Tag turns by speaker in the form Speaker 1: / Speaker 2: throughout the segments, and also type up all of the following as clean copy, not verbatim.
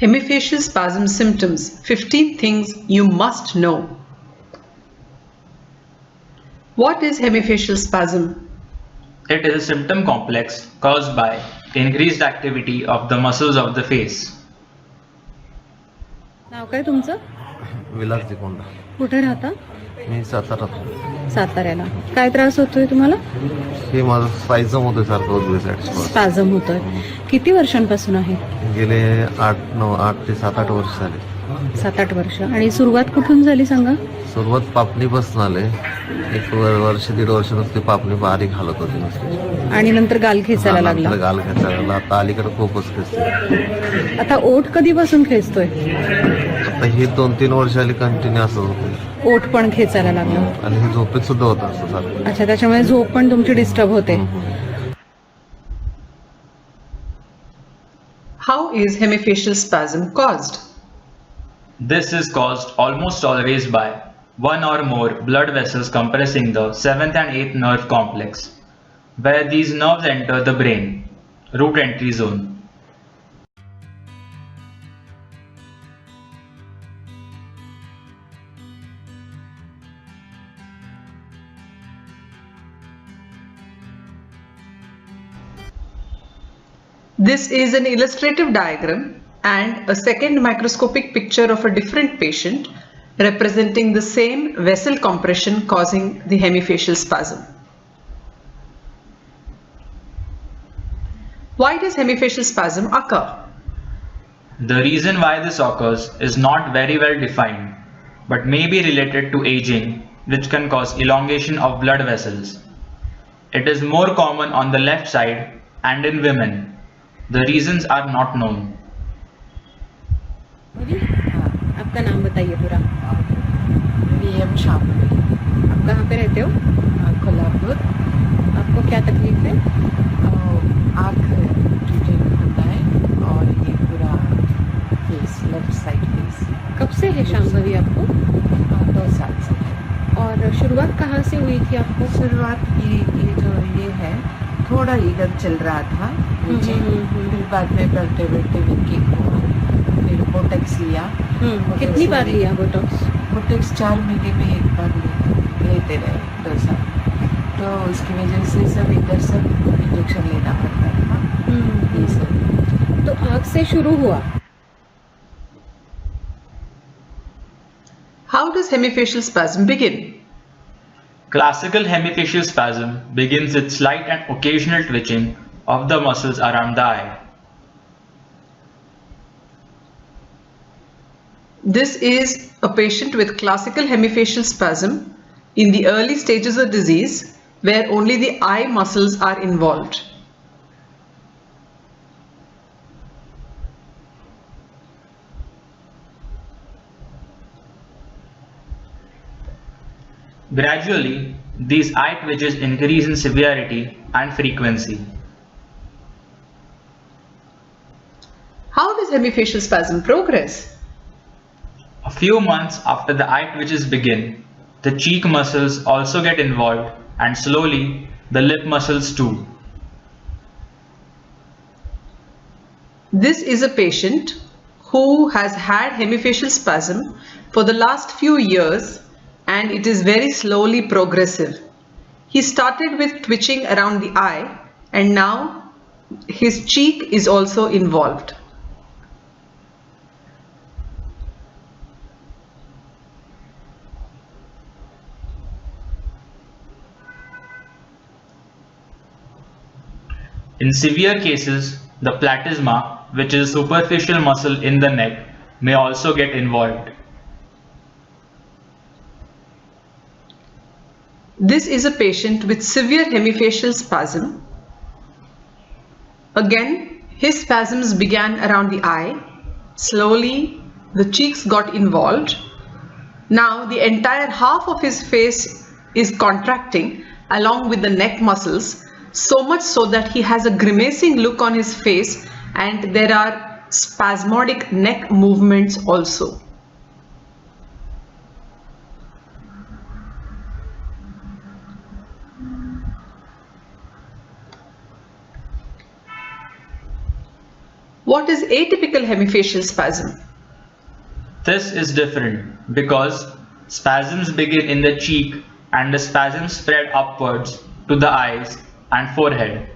Speaker 1: Hemifacial spasm symptoms, 15 things you must know. What is hemifacial spasm?
Speaker 2: It is a symptom complex caused by increased activity of the muscles of the face.
Speaker 3: नाव काय तुमचं?
Speaker 4: विलास दिकोंडा.
Speaker 3: कुठे राहता?
Speaker 4: मी सातारा.
Speaker 3: साताऱ्याला. काय त्रास होतोय तुम्हाला?
Speaker 4: हे माझं स्पायझम होतं सारखं उजव्या साईड.
Speaker 3: स्पाझम होतोय. किती वर्षांपासून आहे?
Speaker 4: गेले 8 ते 7-8 वर्ष झाले.
Speaker 3: 7-8 वर्ष. आणि सुरुवात कुठून झाली सांगा?
Speaker 4: सुरुवात पापणीपासून आले. 1-1.5 वर्ष नुसती पापणी बारीक हालत होती नुसती.
Speaker 3: आणि नंतर गाल खेचायला लागला.
Speaker 4: गाल खेचायला लागला. आता अलीकडे खूपच खेचते.
Speaker 3: आता ओठ कधीपासून खेचतोय?
Speaker 4: आता हे 2-3 वर्ष आली कंटिन्यू असं होतं.
Speaker 3: ओठ पण खेचायला लागला.
Speaker 4: आणि हे झोपेत सुद्धा होतं असं सारखं.
Speaker 3: अच्छा, त्याच्यामुळे झोप पण तुमची डिस्टर्ब होते.
Speaker 1: How is hemifacial spasm caused?
Speaker 2: This is caused almost always by one or more blood vessels compressing the 7th and 8th nerve complex, where these nerves enter the brain, root entry zone.
Speaker 1: This is an illustrative diagram and a second microscopic picture of a different patient representing the same vessel compression causing the hemifacial spasm. Why does hemifacial spasm occur?
Speaker 2: The reason why this occurs is not very well defined, but may be related to aging, which can cause elongation of blood vessels. It is more common on the left side and in women. The reasons are not known.
Speaker 3: आपका नाम बताइए पूरा.
Speaker 5: VM Shamli.
Speaker 3: आप कहाँ पे रहते हो?
Speaker 5: कोल्हापुर.
Speaker 3: आपको क्या तकलीफ है?
Speaker 5: आँख ट्रीटमेंट होता है और ये पूरा फेस, लेफ्ट साइड फेस.
Speaker 3: कब से है शांभवी आपको?
Speaker 5: 2 साल से.
Speaker 3: और शुरुआत कहाँ से हुई थी आपको?
Speaker 5: शुरुआत ये जो ये है थोड़ा इधर चल रहा था मुझे. फिर बाद में बढ़ते बढ़ते विकिंग हुआ. फिर बोटॉक्स लिया.
Speaker 3: कितनी बार लिया बोटॉक्स?
Speaker 5: बोटॉक्स 4 महीने में एक बार लेते रहे 2 साल. तो उसकी वजह से सब इधर सब इंजेक्शन लेना पड़ता था. ये सब
Speaker 3: तो आँख से शुरू हुआ.
Speaker 1: How does hemifacial spasm begin?
Speaker 2: Classical hemifacial spasm begins with slight and occasional twitching of the muscles around the eye.
Speaker 1: This is a patient with classical hemifacial spasm in the early stages of disease where only the eye muscles are involved.
Speaker 2: Gradually, these eye twitches increase in severity and frequency.
Speaker 1: How does hemifacial spasm progress?
Speaker 2: A few months after the eye twitches begin, the cheek muscles also get involved and slowly the lip muscles too.
Speaker 1: This is a patient who has had hemifacial spasm for the last few years and it is very slowly progressive. He started with twitching around the eye and now his cheek is also involved.
Speaker 2: In severe cases, the platysma, which is a superficial muscle in the neck, may also get involved.
Speaker 1: This is a patient with severe hemifacial spasm. Again, his spasms began around the eye. Slowly, the cheeks got involved. Now, the entire half of his face is contracting along with the neck muscles, so much so that he has a grimacing look on his face and there are spasmodic neck movements also. What is atypical hemifacial spasm?
Speaker 2: This is different because spasms begin in the cheek and the spasms spread upwards to the eyes and forehead.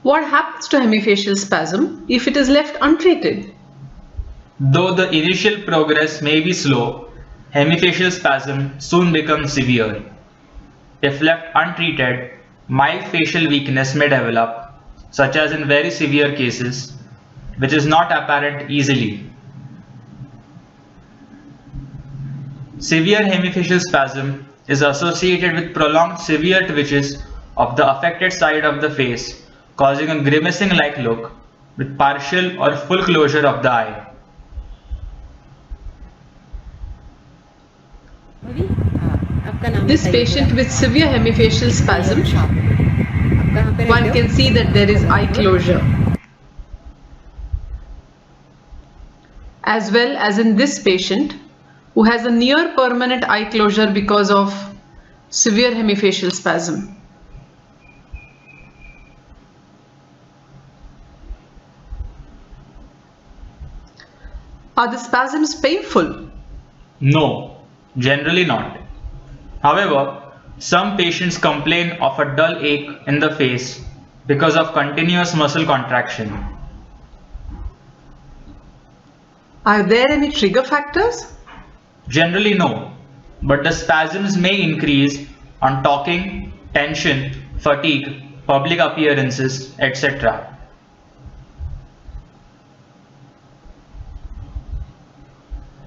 Speaker 1: What happens to hemifacial spasm if it is left untreated?
Speaker 2: Though the initial progress may be slow, hemifacial spasm soon becomes severe. If left untreated, mild facial weakness may develop, such as in very severe cases, which is not apparent easily. Severe hemifacial spasm is associated with prolonged severe twitches of the affected side of the face, causing a grimacing-like look with partial or full closure of the eye.
Speaker 3: भवी, आपका नाम
Speaker 1: This
Speaker 3: बताइए
Speaker 1: patient
Speaker 3: जरा।
Speaker 1: with severe hemifacial spasm,
Speaker 3: आप कहाँ पे
Speaker 1: one
Speaker 3: रहते
Speaker 1: can
Speaker 3: हो?
Speaker 1: see that there is eye closure. As well as in this patient who has a near permanent eye closure because of severe hemifacial spasm. Are the spasms painful?
Speaker 2: No, generally not. However, some patients complain of a dull ache in the face because of continuous muscle contraction.
Speaker 1: Are there any trigger factors?
Speaker 2: Generally no, but the spasms may increase on talking, tension, fatigue, public appearances, etc.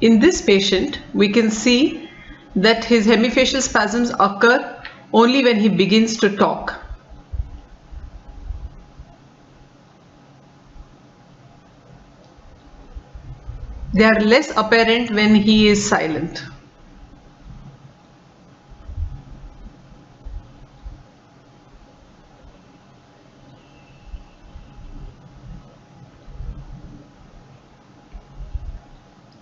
Speaker 1: In this patient, we can see that his hemifacial spasms occur only when he begins to talk. They are less apparent when he is silent.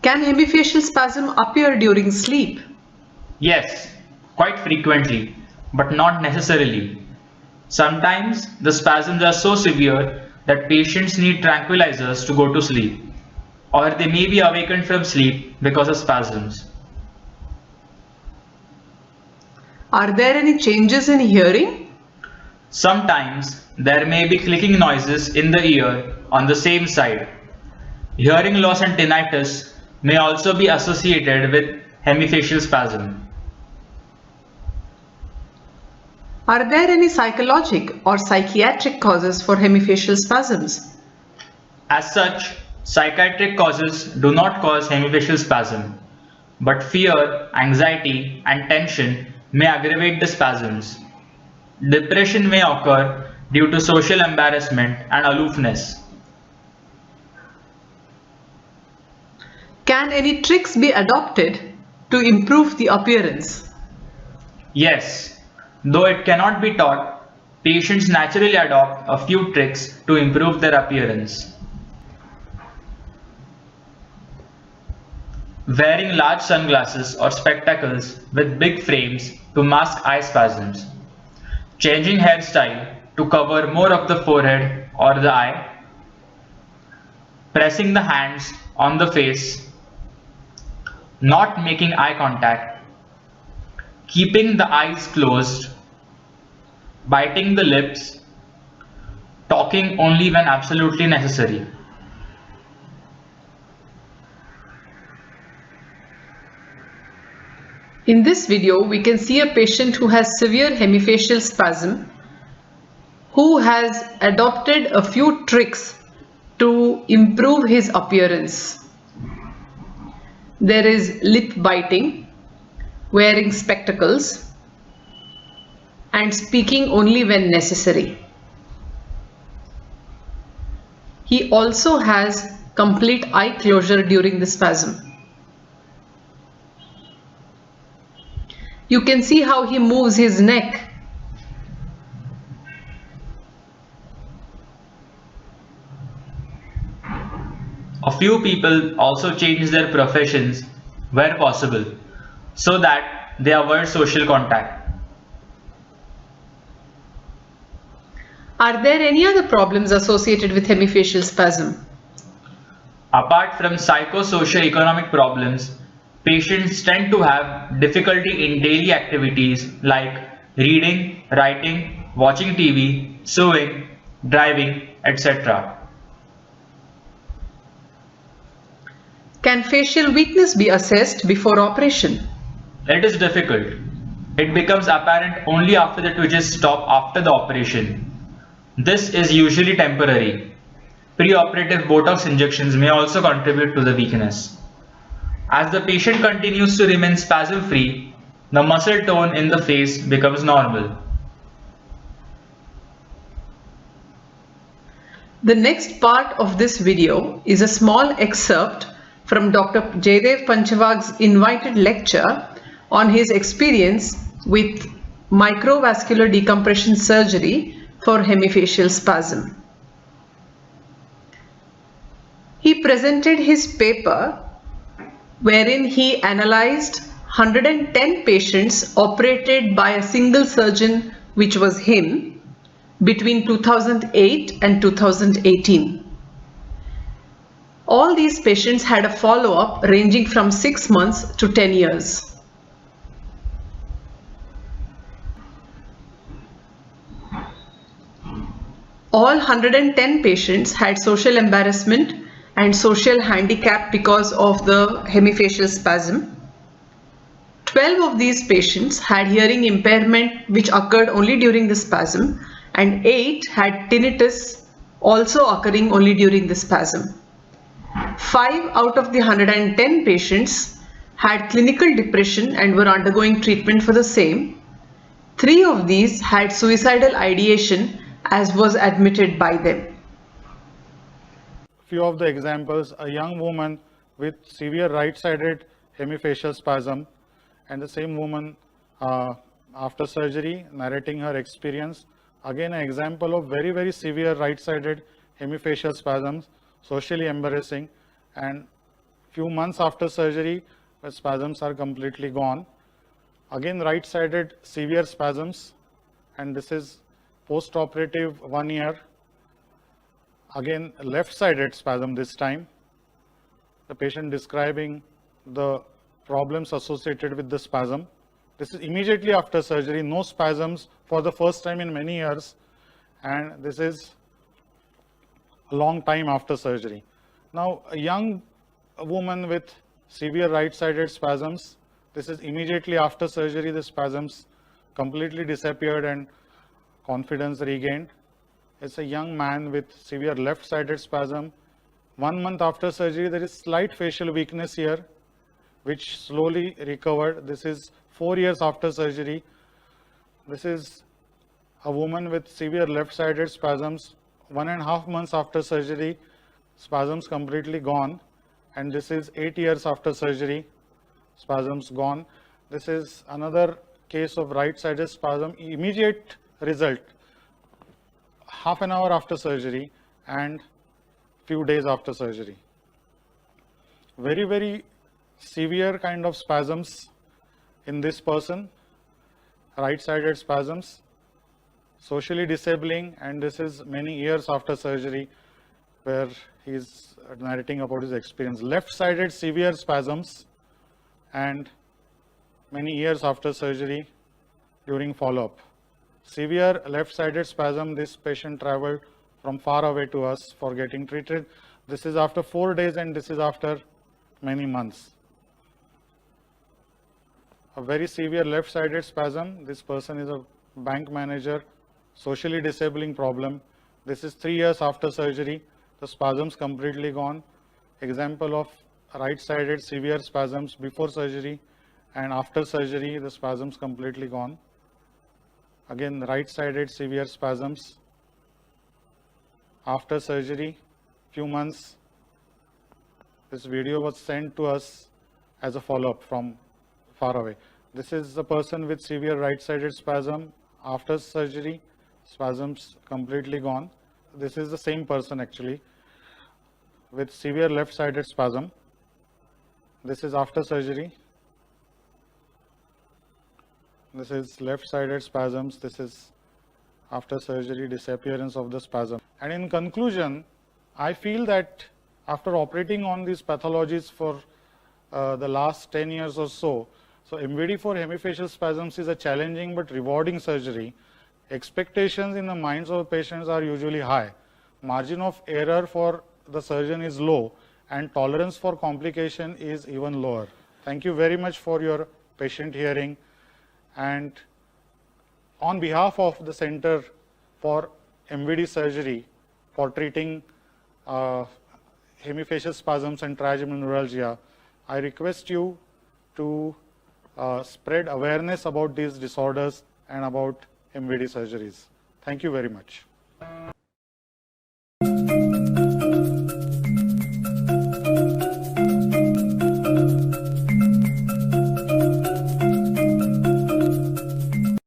Speaker 1: Can hemifacial spasm appear during sleep?
Speaker 2: Yes, quite frequently, but not necessarily. Sometimes the spasms are so severe that patients need tranquilizers to go to sleep, or they may be awakened from sleep because of spasms.
Speaker 1: Are there any changes in hearing?
Speaker 2: Sometimes there may be clicking noises in the ear on the same side. Hearing loss and tinnitus may also be associated with hemifacial spasm.
Speaker 1: Are there any psychologic or psychiatric causes for hemifacial spasms?
Speaker 2: As such, psychiatric causes do not cause hemifacial spasm, but fear, anxiety, and tension may aggravate the spasms. Depression may occur due to social embarrassment and aloofness.
Speaker 1: Can any tricks be adopted to improve the appearance?
Speaker 2: Yes, though it cannot be taught, patients naturally adopt a few tricks to improve their appearance. Wearing large sunglasses or spectacles with big frames to mask eye spasms. Changing hairstyle to cover more of the forehead or the eye. Pressing the hands on the face. Not making eye contact. Keeping the eyes closed. Biting the lips. Talking only when absolutely necessary.
Speaker 1: In this video, we can see a patient who has severe hemifacial spasm, who has adopted a few tricks to improve his appearance. There is lip biting, wearing spectacles, and speaking only when necessary. He also has complete eye closure during the spasm. You can see how he moves his neck.
Speaker 2: A few people also change their professions where possible so that they avoid social contact.
Speaker 1: Are there any other problems associated with hemifacial spasm?
Speaker 2: Apart from psychosocial-economic problems, patients tend to have difficulty in daily activities like reading, writing, watching TV, sewing, driving, etc.
Speaker 1: Can facial weakness be assessed before operation?
Speaker 2: It is difficult. It becomes apparent only after the twitches stop after the operation. This is usually temporary. Pre-operative Botox injections may also contribute to the weakness. As the patient continues to remain spasm-free, the muscle tone in the face becomes normal.
Speaker 1: The next part of this video is a small excerpt from Dr. Jaydev Panchavag's invited lecture on his experience with microvascular decompression surgery for hemifacial spasm. He presented his paper wherein he analyzed 110 patients operated by a single surgeon, which was him, between 2008 and 2018. All these patients had a follow-up ranging from 6 months to 10 years. All 110 patients had social embarrassment and social handicap because of the hemifacial spasm. 12 of these patients had hearing impairment which occurred only during the spasm, and 8 had tinnitus also occurring only during the spasm. 5 out of the 110 patients had clinical depression and were undergoing treatment for the same. 3 of these had suicidal ideation as was admitted by them.
Speaker 6: Few of the examples: a young woman with severe right-sided hemifacial spasm, and the same woman after surgery narrating her experience. Again, an example of very severe right-sided hemifacial spasms, socially embarrassing, and few months after surgery the spasms are completely gone. Again, right-sided severe spasms, and this is post-operative 1 year. Again, left-sided spasm this time. The patient describing the problems associated with the spasm. This is immediately after surgery, no spasms for the first time in many years, and this is a long time after surgery. Now, a young woman with severe right-sided spasms, this is immediately after surgery, the spasms completely disappeared and confidence regained. It's a young man with severe left-sided spasm. 1 month after surgery, there is slight facial weakness here, which slowly recovered. This is 4 years after surgery. This is a woman with severe left-sided spasms. 1.5 months after surgery, spasms completely gone. And this is 8 years after surgery, spasms gone. This is another case of right-sided spasm. Immediate result, half an hour after surgery and few days after surgery. Very severe kind of spasms in this person, right-sided spasms, socially disabling, and this is many years after surgery where he is narrating about his experience. Left-sided severe spasms and many years after surgery during follow-up. Severe left-sided spasm, this patient traveled from far away to us for getting treated. This is after 4 days and this is after many months. A very severe left-sided spasm. This person is a bank manager, socially disabling problem. This is 3 years after surgery. The spasms completely gone. Example of right-sided severe spasms before surgery and after surgery, the spasms completely gone. Again, right-sided severe spasms after surgery, few months. This video was sent to us as a follow-up from far away. This is the person with severe right-sided spasm after surgery, spasms completely gone. This is the same person actually with severe left-sided spasm. This is after surgery. This is left-sided spasms. This is after surgery, disappearance of the spasm. And in conclusion, I feel that after operating on these pathologies for the last 10 years or so, MVD for hemifacial spasms is a challenging but rewarding surgery. Expectations in the minds of patients are usually high. Margin of error for the surgeon is low, and tolerance for complication is even lower. Thank you very much for your patient hearing. And on behalf of the Center for MVD Surgery for treating hemifacial spasms and trigeminal neuralgia, I request you to spread awareness about these disorders and about MVD surgeries. Thank you very much.